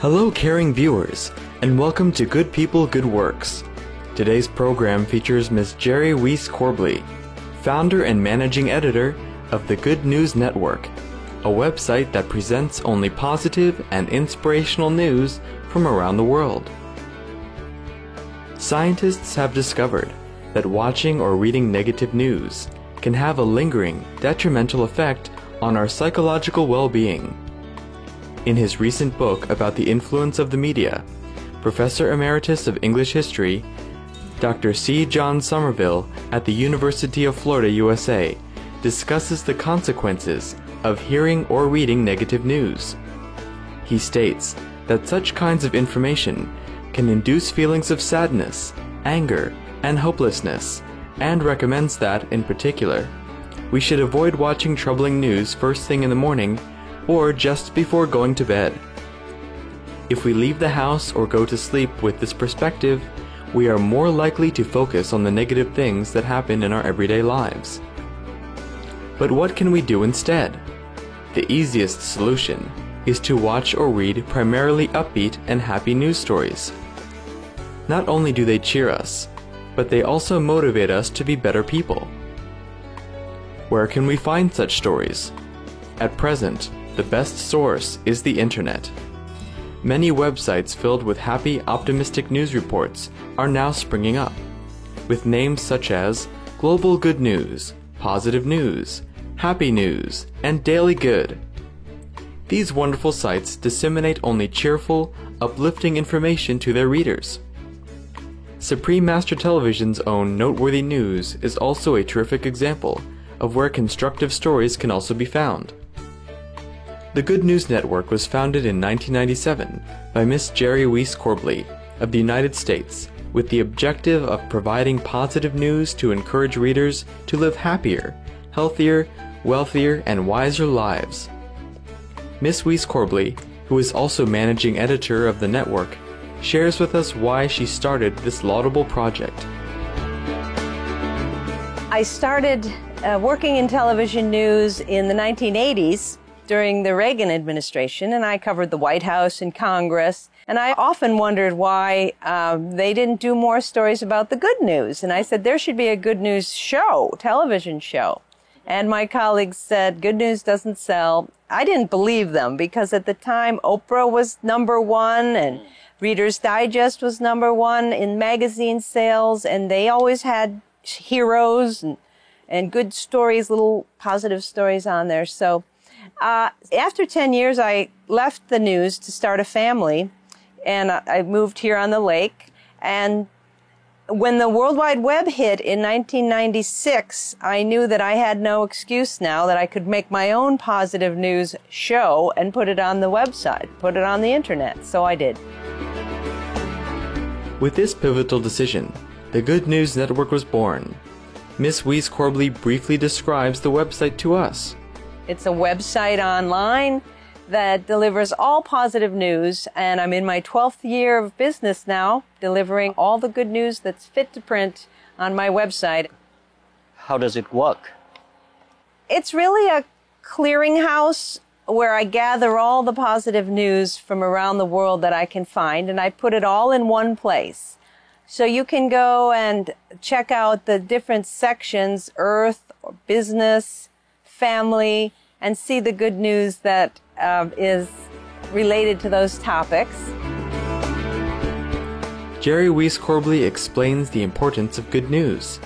Hello, caring viewers, and welcome to Good People, Good Works. Today's program features Ms. Jerry Weiss Corbly, founder and managing editor of the Good News Network, a website that presents only positive and inspirational news from around the world. Scientists have discovered that watching or reading negative news can have a lingering, detrimental effect on our psychological well-being. In his recent book about the influence of the media, Professor Emeritus of English History, Dr. C. John Somerville at the University of Florida, USA, discusses the consequences of hearing or reading negative news. He states that such kinds of information can induce feelings of sadness, anger, and hopelessness, and recommends that, in particular, we should avoid watching troubling news first thing in the morning or just before going to bed. If we leave the house or go to sleep with this perspective, we are more likely to focus on the negative things that happen in our everyday lives. But what can we do instead? The easiest solution is to watch or read primarily upbeat and happy news stories. Not only do they cheer us, but they also motivate us to be better people. Where can we find such stories? At present, the best source is the internet. Many websites filled with happy, optimistic news reports are now springing up, with names such as Global Good News, Positive News, Happy News, and Daily Good. These wonderful sites disseminate only cheerful, uplifting information to their readers. Supreme Master Television's own Noteworthy News is also a terrific example of where constructive stories can also be found. The Good News Network was founded in 1997 by Miss Jerry Weiss Corbly of the United States with the objective of providing positive news to encourage readers to live happier, healthier, wealthier, and wiser lives. Miss Weiss Corbly, who is also managing editor of the network, shares with us why she started this laudable project. I started working in television news in the 1980s during the Reagan administration, and I covered the White House and Congress, and I often wondered why they didn't do more stories about the good news. And I said, there should be a good news show, television show. And my colleagues said, good news doesn't sell. I didn't believe them because at the time, Oprah was #1 and Reader's Digest was #1 in magazine sales, and they always had heroes and good stories, little positive stories on there. So after 10 years, I left the news to start a family, and I moved here on the lake. And when the World Wide Web hit in 1996, I knew that I had no excuse now, that I could make my own positive news show and put it on the website, put it on the internet. So I did. With this pivotal decision, the Good News Network was born. Miss Weiss Corbly briefly describes the website to us. It's a website online that delivers all positive news, and I'm in my 12th year of business now, delivering all the good news that's fit to print on my website. How does it work? It's really a clearinghouse where I gather all the positive news from around the world that I can find, and I put it all in one place. So you can go and check out the different sections, Earth, or business, family, and see the good news that is related to those topics. Jerry Weiss Corbly explains the importance of good news.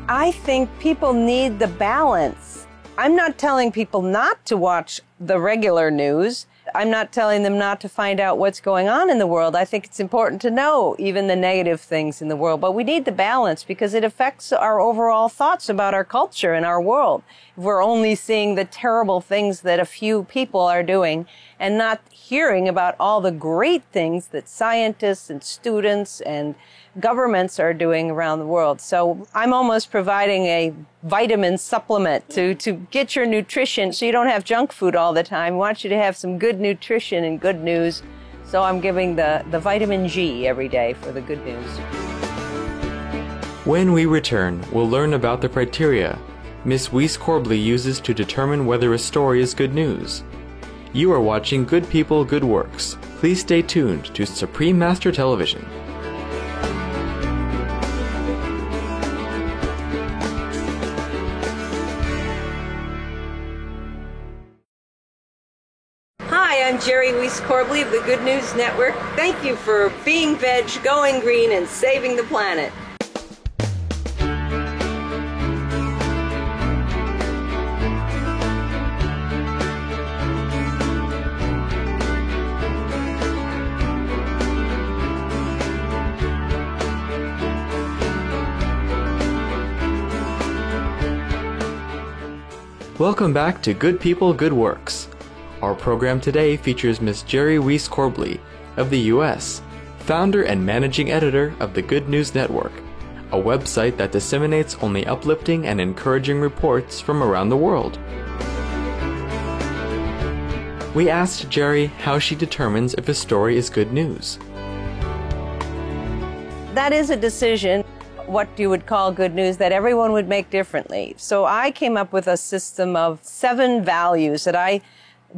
I think people need the balance. I'm not telling people not to watch the regular news. I'm not telling them not to find out what's going on in the world. I think it's important to know even the negative things in the world. But we need the balance because it affects our overall thoughts about our culture and our world. If we're only seeing the terrible things that a few people are doing and not hearing about all the great things that scientists and students and governments are doing around the world. So I'm almost providing a vitamin supplement to get your nutrition so you don't have junk food all the time. I want you to have some good nutrition and good news. So I'm giving the vitamin G every day for the good news. When we return, we'll learn about the criteria Miss Weiss Corbly uses to determine whether a story is good news. You are watching Good People, Good Works. please stay tuned to Supreme Master Television. Hi, I'm Jerry Weiss-Corbley of the Good News Network. Thank you for being veg, going green, and saving the planet. Welcome back to Good People, Good Works. Our program today features Ms. Jerry Weiss-Corbley of the U.S., founder and managing editor of the Good News Network, a website that disseminates only uplifting and encouraging reports from around the world. We asked Jerry how she determines if a story is good news. That is a decision, what you would call good news, that everyone would make differently. So I came up with a system of 7 values that I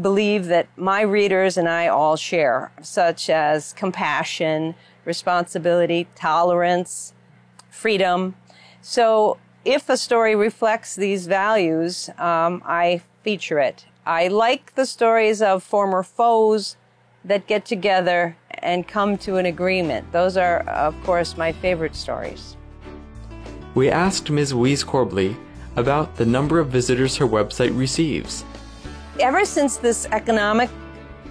believe that my readers and I all share, such as compassion, responsibility, tolerance, freedom. So if a story reflects these values, I feature it. I like the stories of former foes that get together and come to an agreement. Those are, of course, my favorite stories. We asked Ms. Weiss-Corbley about the number of visitors her website receives. Ever since this economic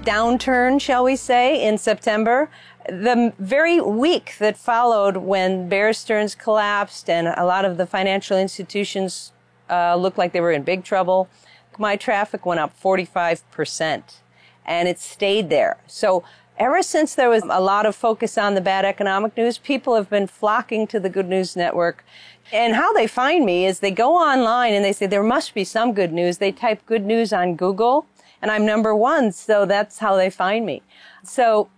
downturn, shall we say, in September, the very week that followed when Bear Stearns collapsed and a lot of the financial institutions looked like they were in big trouble, my traffic went up 45%, and it stayed there. So ever since there was a lot of focus on the bad economic news, people have been flocking to the Good News Network. And how they find me is they go online and they say, there must be some good news. They type good news on Google, and I'm number 1, so that's how they find me. So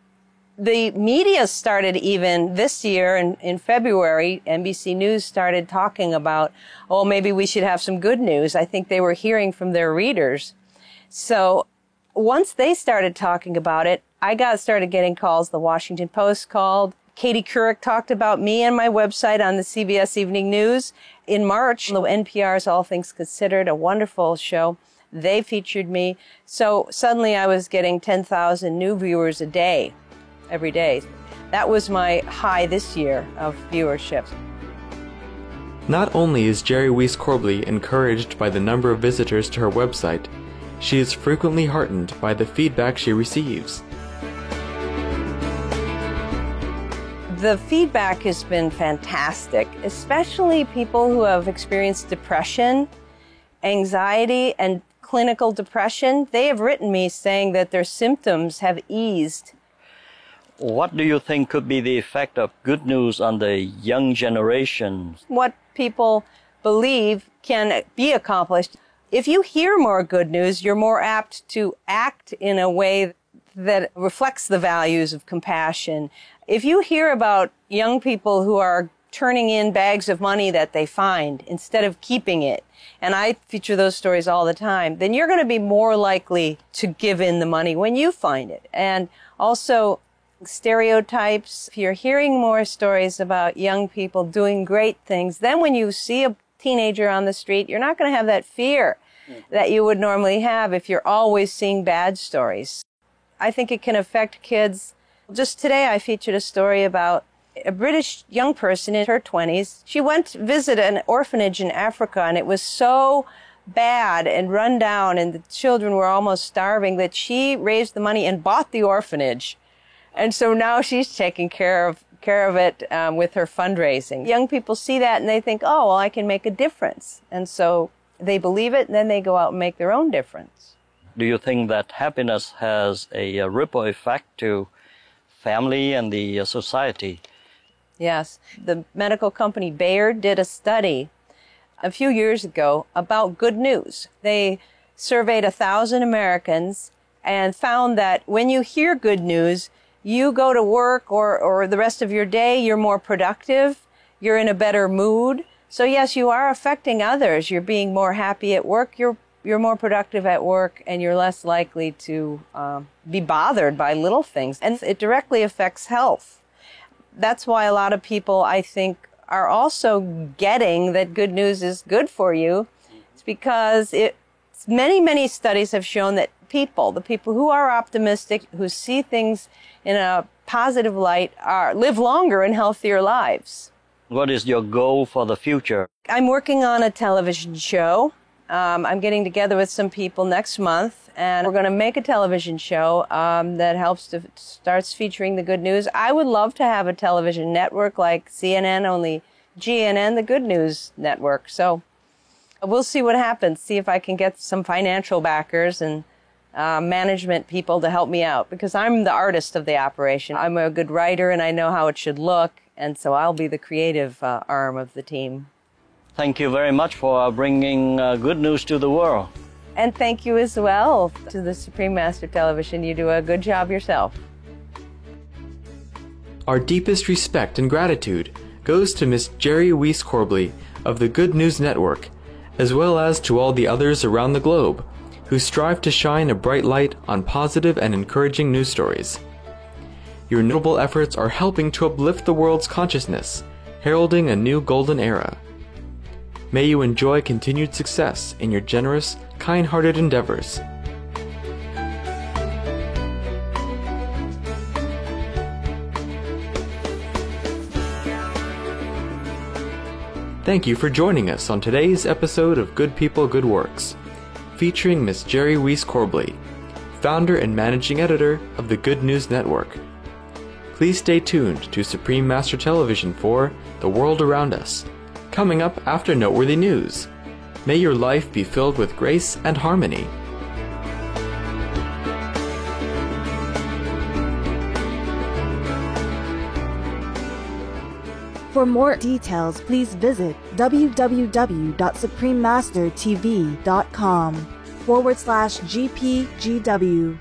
the media started even this year, in February, NBC News started talking about, oh, maybe we should have some good news. I think they were hearing from their readers. So once they started talking about it, I started getting calls. The Washington Post called. Katie Couric talked about me and my website on the CBS Evening News. In March, NPR's All Things Considered, a wonderful show, they featured me. So suddenly I was getting 10,000 new viewers a day, every day. That was my high this year of viewership. Not only is Jerry Weiss-Corbley encouraged by the number of visitors to her website, she is frequently heartened by the feedback she receives. The feedback has been fantastic, especially people who have experienced depression, anxiety, and clinical depression. They have written me saying that their symptoms have eased. What do you think could be the effect of good news on the young generation? What people believe can be accomplished. If you hear more good news, you're more apt to act in a way that reflects the values of compassion. If you hear about young people who are turning in bags of money that they find instead of keeping it, and I feature those stories all the time, then you're going to be more likely to give in the money when you find it. And also stereotypes. If you're hearing more stories about young people doing great things, then when you see a teenager on the street, you're not going to have that fear that you would normally have if you're always seeing bad stories. I think it can affect kids. Just today I featured a story about a British young person in her 20s. She went to visit an orphanage in Africa, and it was so bad and run down, and the children were almost starving, that she raised the money and bought the orphanage. And so now she's taking care of it with her fundraising. Young people see that and they think, oh, well, I can make a difference. And so they believe it, and then they go out and make their own difference. Do you think that happiness has a ripple effect to family and the society? Yes. The medical company Bayer did a study a few years ago about good news. They surveyed 1,000 Americans and found that when you hear good news, you go to work or the rest of your day, you're more productive, you're in a better mood. So yes, you are affecting others. You're being more happy at work. You're you're more productive at work and you're less likely to be bothered by little things. And it directly affects health. That's why a lot of people, I think, are also getting that good news is good for you. It's because many studies have shown that the people who are optimistic, who see things in a positive light, live longer and healthier lives. What is your goal for the future? I'm working on a television show. I'm getting together with some people next month, and we're going to make a television show that starts featuring the good news. I would love to have a television network like CNN, only GNN, the Good News Network. So we'll see what happens, see if I can get some financial backers and management people to help me out, because I'm the artist of the operation. I'm a good writer, and I know how it should look, and so I'll be the creative arm of the team. Thank you very much for bringing good news to the world. And thank you as well to the Supreme Master Television. You do a good job yourself. Our deepest respect and gratitude goes to Miss Jerry Weiss Corbally of the Good News Network, as well as to all the others around the globe who strive to shine a bright light on positive and encouraging news stories. Your notable efforts are helping to uplift the world's consciousness, heralding a new golden era. May you enjoy continued success in your generous, kind-hearted endeavors. Thank you for joining us on today's episode of Good People, Good Works, featuring Miss Jerry Weiss Corbally, founder and managing editor of the Good News Network. Please stay tuned to Supreme Master Television for The World Around Us, coming up after noteworthy news. May your life be filled with grace and harmony. For more details, please visit www.suprememastertv.com/GPGW.